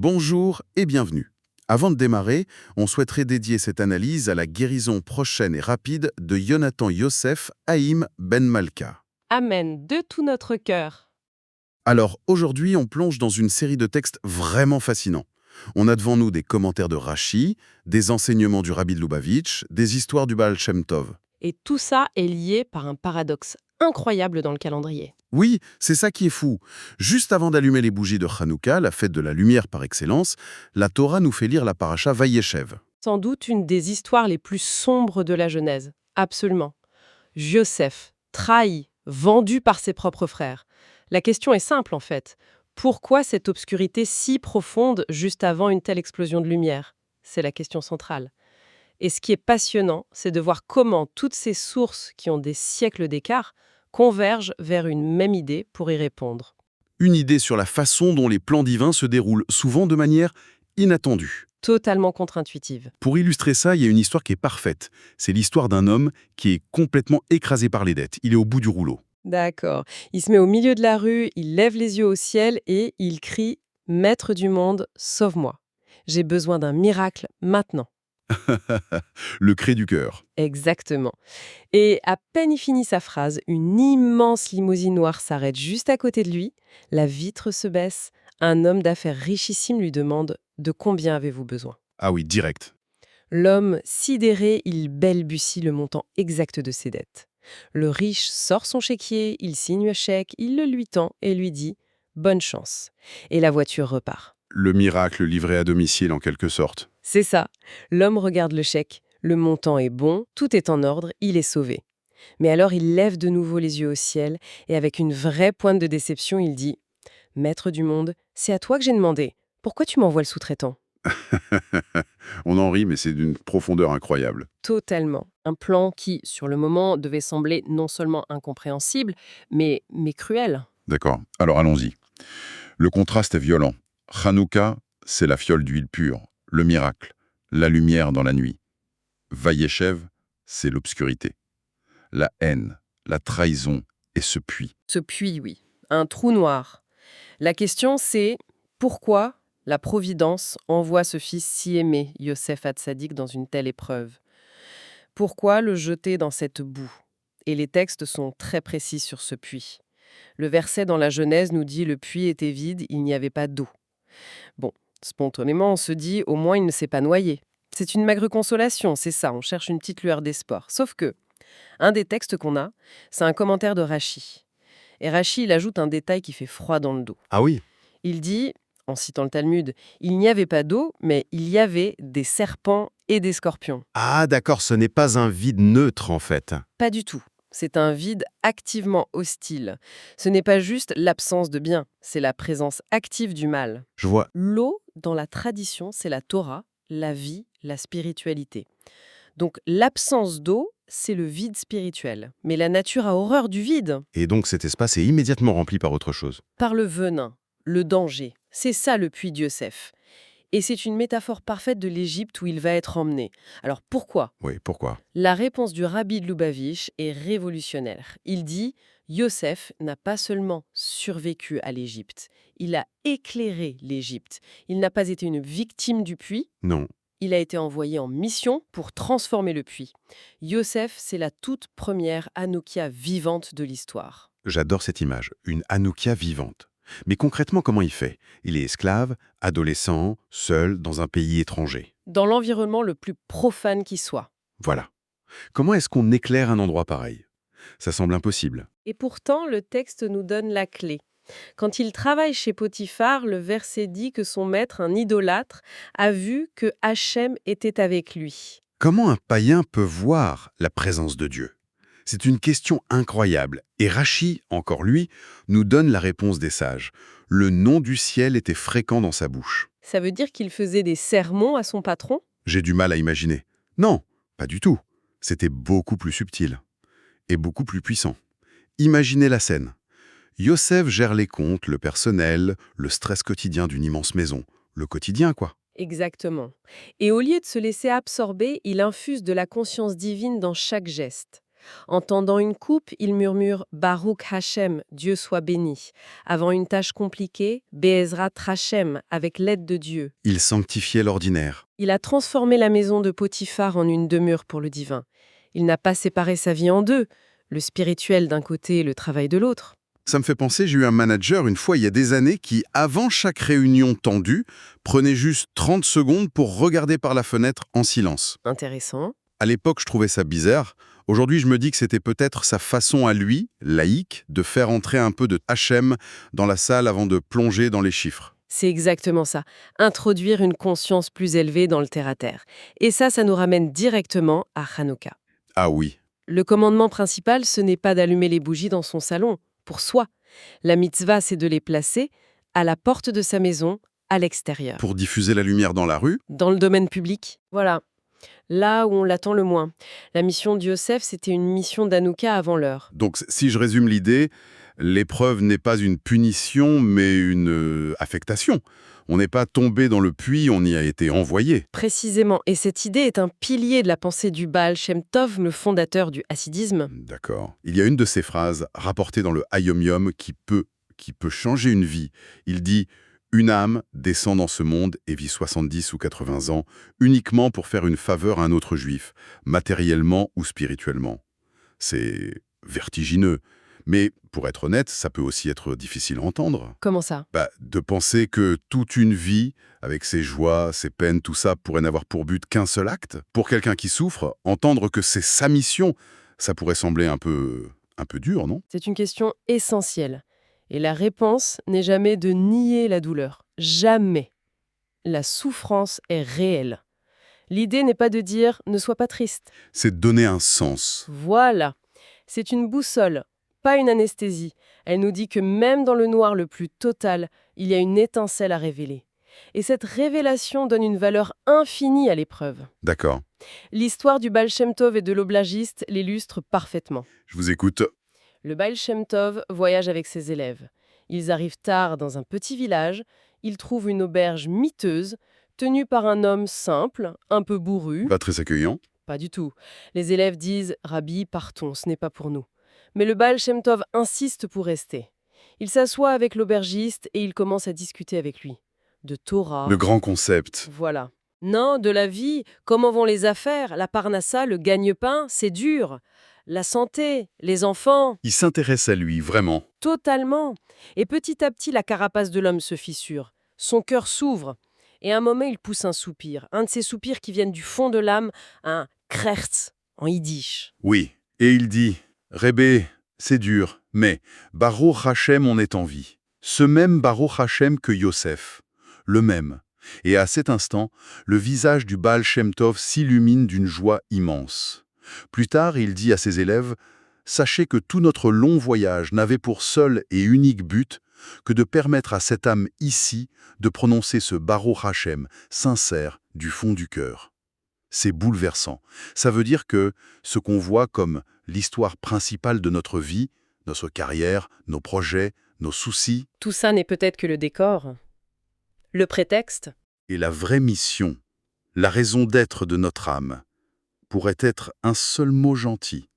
Bonjour et bienvenue. Avant de démarrer, on souhaiterait dédier cette analyse à la guérison prochaine et rapide de Yonatan Yosef Haïm Ben Malka. Amen de tout notre cœur. Alors aujourd'hui, on plonge dans une série de textes vraiment fascinants. On a devant nous des commentaires de Rashi, des enseignements du Rabbi de Lubavitch, des histoires du Baal Shem Tov. Et tout ça est lié par un paradoxe incroyable dans le calendrier. Oui, c'est ça qui est fou. Juste avant d'allumer les bougies de Hanouka, la fête de la lumière par excellence, la Torah nous fait lire la paracha Vayeshev. Sans doute une des histoires les plus sombres de la Genèse. Absolument. Joseph, trahi, vendu par ses propres frères. La question est simple en fait. Pourquoi cette obscurité si profonde juste avant une telle explosion de lumière? C'est la question centrale. Et ce qui est passionnant, c'est de voir comment toutes ces sources qui ont des siècles d'écart convergent vers une même idée pour y répondre. Une idée sur la façon dont les plans divins se déroulent, souvent de manière inattendue. Totalement contre-intuitive. Pour illustrer ça, il y a une histoire qui est parfaite. C'est l'histoire d'un homme qui est complètement écrasé par les dettes. Il est au bout du rouleau. D'accord. Il se met au milieu de la rue, il lève les yeux au ciel et il crie « Maître du monde, sauve-moi. J'ai besoin d'un miracle maintenant. » Le cri du cœur. Exactement. Et à peine il finit sa phrase, une immense limousine noire s'arrête juste à côté de lui, la vitre se baisse, un homme d'affaires richissime lui demande « De combien avez-vous besoin ?» Ah oui, direct. L'homme, sidéré, il balbutie le montant exact de ses dettes. Le riche sort son chéquier, il signe le chèque, il le lui tend et lui dit « Bonne chance ». Et la voiture repart. Le miracle livré à domicile en quelque sorte. C'est ça. L'homme regarde le chèque. Le montant est bon, tout est en ordre, il est sauvé. Mais alors il lève de nouveau les yeux au ciel et avec une vraie pointe de déception, il dit « Maître du monde, c'est à toi que j'ai demandé. Pourquoi tu m'envoies le sous-traitant ?» On en rit, mais c'est d'une profondeur incroyable. Totalement. Un plan qui, sur le moment, devait sembler non seulement incompréhensible, mais cruel. D'accord, alors allons-y. Le contraste est violent. Hanouka, c'est la fiole d'huile pure, le miracle, la lumière dans la nuit. Vayeshev, c'est l'obscurité, la haine, la trahison et ce puits. Ce puits, oui. Un trou noir. La question, c'est pourquoi la Providence envoie ce fils si aimé, Yosef Hatzadik, dans une telle épreuve? Pourquoi le jeter dans cette boue? Et les textes sont très précis sur ce puits. Le verset dans la Genèse nous dit « Le puits était vide, il n'y avait pas d'eau ». Bon, spontanément, on se dit « Au moins, il ne s'est pas noyé ». C'est une maigre consolation, c'est ça, on cherche une petite lueur d'espoir. Sauf que, un des textes qu'on a, c'est un commentaire de Rashi. Et Rashi, il ajoute un détail qui fait froid dans le dos. Ah oui. Il dit, en citant le Talmud, « Il n'y avait pas d'eau, mais il y avait des serpents et des scorpions. Ah d'accord, ce n'est pas un vide neutre en fait. » Pas du tout. C'est un vide activement hostile. Ce n'est pas juste l'absence de bien, c'est la présence active du mal. Je vois. L'eau, dans la tradition, c'est la Torah, la vie, la spiritualité. Donc l'absence d'eau, c'est le vide spirituel. Mais la nature a horreur du vide. Et donc cet espace est immédiatement rempli par autre chose. Par le venin, le danger. C'est ça le puits de Yosef. Et c'est une métaphore parfaite de l'Égypte où il va être emmené. Alors pourquoi? Oui, pourquoi? La réponse du Rabbi de Lubavitch est révolutionnaire. Il dit « Yosef n'a pas seulement survécu à l'Égypte, il a éclairé l'Égypte. Il n'a pas été une victime du puits, Non. il a été envoyé en mission pour transformer le puits. Yosef, c'est la toute première Hanoukia vivante de l'histoire. » J'adore cette image, une Hanoukia vivante. Mais concrètement, comment il fait? Il est esclave, adolescent, seul, dans un pays étranger. Dans l'environnement le plus profane qui soit. Voilà. Comment est-ce qu'on éclaire un endroit pareil? Ça semble impossible. Et pourtant, le texte nous donne la clé. Quand il travaille chez Potiphar, le verset dit que son maître, un idolâtre, a vu que Hachem était avec lui. Comment un païen peut voir la présence de Dieu? C'est une question incroyable. Et Rashi, encore lui, nous donne la réponse des sages. Le nom du ciel était fréquent dans sa bouche. Ça veut dire qu'il faisait des sermons à son patron? J'ai du mal à imaginer. Non, pas du tout. C'était beaucoup plus subtil. Et beaucoup plus puissant. Imaginez la scène. Yosef gère les comptes, le personnel, le stress quotidien d'une immense maison. Le quotidien, quoi. Exactement. Et au lieu de se laisser absorber, il infuse de la conscience divine dans chaque geste. En tendant une coupe, il murmure « Baruch Hashem, Dieu soit béni ». Avant une tâche compliquée, « Be'ezrat Hashem », avec l'aide de Dieu. Il sanctifiait l'ordinaire. Il a transformé la maison de Potiphar en une demeure pour le divin. Il n'a pas séparé sa vie en deux, le spirituel d'un côté et le travail de l'autre. Ça me fait penser, j'ai eu un manager une fois il y a des années qui, avant chaque réunion tendue, prenait juste 30 secondes pour regarder par la fenêtre en silence. Intéressant. À l'époque, je trouvais ça bizarre. Aujourd'hui, je me dis que c'était peut-être sa façon à lui, laïque, de faire entrer un peu de Hachem dans la salle avant de plonger dans les chiffres. C'est exactement ça. Introduire une conscience plus élevée dans le terre-à-terre. Et ça nous ramène directement à Hanouka. Ah oui, Le commandement principal, ce n'est pas d'allumer les bougies dans son salon, pour soi. La mitzvah, c'est de les placer à la porte de sa maison, à l'extérieur. pour diffuser la lumière dans la rue, Dans le domaine public. Voilà. Là où on l'attend le moins. La mission de Yosef, c'était une mission d'Hanouka avant l'heure. donc si je résume l'idée, l'épreuve n'est pas une punition, mais une affectation. On n'est pas tombé dans le puits, on y a été envoyé. Précisément. Et cette idée est un pilier de la pensée du Baal Shem Tov, le fondateur du hassidisme. D'accord. Il y a une de ces phrases rapportée dans le Hayom Yom qui peut changer une vie. Il dit « Une âme descend dans ce monde et vit 70 ou 80 ans uniquement pour faire une faveur à un autre juif, matériellement ou spirituellement. » C'est vertigineux. Mais pour être honnête, ça peut aussi être difficile à entendre. Comment ça? De penser que toute une vie, avec ses joies, ses peines, tout ça, pourrait n'avoir pour but qu'un seul acte. Pour quelqu'un qui souffre, entendre que c'est sa mission, ça pourrait sembler un peu dur, non? C'est une question essentielle. Et la réponse n'est jamais de nier la douleur. Jamais. La souffrance est réelle. L'idée n'est pas de dire « ne sois pas triste C'est de donner un sens. ». Voilà. C'est une boussole, pas une anesthésie. Elle nous dit que même dans le noir le plus total, il y a une étincelle à révéler. Et cette révélation donne une valeur infinie à l'épreuve. D'accord. L'histoire du Baal Shem Tov et de l'oblagiste l'illustre parfaitement. Je vous écoute. Le Baal Shem Tov voyage avec ses élèves. Ils arrivent tard dans un petit village. Ils trouvent une auberge miteuse, tenue par un homme simple, un peu bourru. Pas très accueillant. Pas du tout. Les élèves disent « Rabbi, partons, ce n'est pas pour nous ». Mais le Baal Shem Tov insiste pour rester. Il s'assoit avec l'aubergiste et il commence à discuter avec lui. De Torah. Le grand concept. Voilà. Non, de la vie, comment vont les affaires, la parnassa, le gagne-pain, c'est dur. La santé, les enfants, Il s'intéresse à lui, vraiment. totalement. Et petit à petit, la carapace de l'homme se fissure. Son cœur s'ouvre. Et à un moment, il pousse un soupir. Un de ces soupirs qui viennent du fond de l'âme, un krechts en yiddish. Oui. Et il dit « Rébé, c'est dur, mais Baruch Hashem, on est en vie. Ce même Baruch Hashem que Yosef. Le même. » Et à cet instant, le visage du Baal Shem Tov s'illumine d'une joie immense. Plus tard, il dit à ses élèves « Sachez que tout notre long voyage n'avait pour seul et unique but que de permettre à cette âme ici de prononcer ce Baruch Hashem sincère du fond du cœur. » C'est bouleversant. Ça veut dire que ce qu'on voit comme l'histoire principale de notre vie, notre carrière, nos projets, nos soucis, Tout ça n'est peut-être que le décor. Le prétexte. et la vraie mission, la raison d'être de notre âme, pourrait être un seul mot gentil,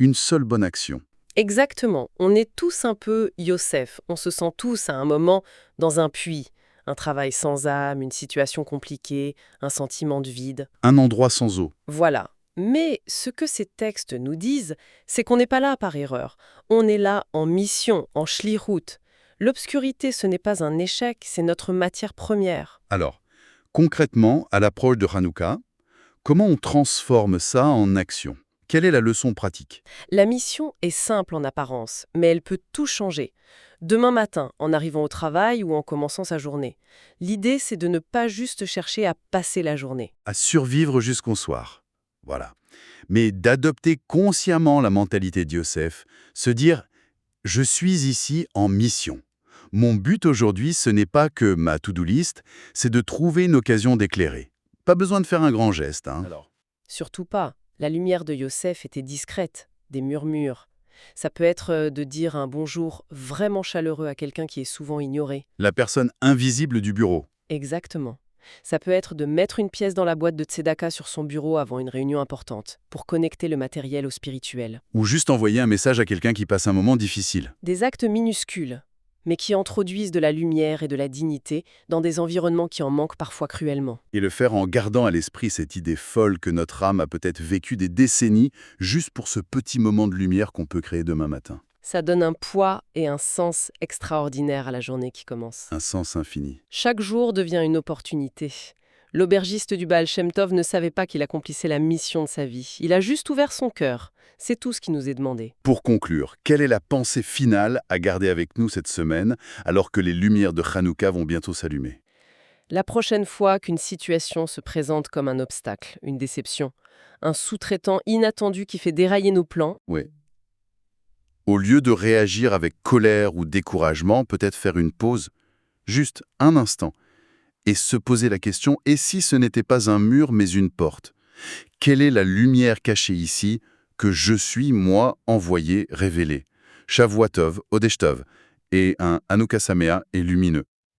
une seule bonne action. Exactement. On est tous un peu Yosef. On se sent tous à un moment dans un puits. Un travail sans âme, une situation compliquée, un sentiment de vide. Un endroit sans eau. Voilà. Mais ce que ces textes nous disent, c'est qu'on n'est pas là par erreur. On est là en mission, en shlichut. L'obscurité, ce n'est pas un échec, c'est notre matière première. Alors, concrètement, à l'approche de Hanouka, comment on transforme ça en action? Quelle est la leçon pratique? La mission est simple en apparence, mais elle peut tout changer. Demain matin, en arrivant au travail ou en commençant sa journée. L'idée, c'est de ne pas juste chercher à passer la journée. À survivre jusqu'au soir. Voilà. Mais d'adopter consciemment la mentalité de Yosef, se dire « Je suis ici en mission ». Mon but aujourd'hui, ce n'est pas que ma to-do list, c'est de trouver une occasion d'éclairer. Pas besoin de faire un grand geste. Surtout pas. La lumière de Yosef était discrète, des murmures. Ça peut être de dire un bonjour vraiment chaleureux à quelqu'un qui est souvent ignoré. La personne invisible du bureau. Exactement. Ça peut être de mettre une pièce dans la boîte de tzedaka sur son bureau avant une réunion importante, pour connecter le matériel au spirituel. Ou juste envoyer un message à quelqu'un qui passe un moment difficile. Des actes minuscules, mais qui introduisent de la lumière et de la dignité dans des environnements qui en manquent parfois cruellement. Et le faire en gardant à l'esprit cette idée folle que notre âme a peut-être vécu des décennies juste pour ce petit moment de lumière qu'on peut créer demain matin. Ça donne un poids et un sens extraordinaire à la journée qui commence. Un sens infini. Chaque jour devient une opportunité. L'aubergiste du Baal Shem Tov ne savait pas qu'il accomplissait la mission de sa vie. Il a juste ouvert son cœur. C'est tout ce qui nous est demandé. Pour conclure, quelle est la pensée finale à garder avec nous cette semaine alors que les lumières de Hanouka vont bientôt s'allumer? La prochaine fois qu'une situation se présente comme un obstacle, une déception, un sous-traitant inattendu qui fait dérailler nos plans, Oui. Au lieu de réagir avec colère ou découragement, peut-être faire une pause, juste un instant, et se poser la question, et si ce n'était pas un mur mais une porte? Quelle est la lumière cachée ici que je suis, moi, envoyé, révélé? Shavua Tov, Odesh Tov, et un Hanouka Sameach et lumineux.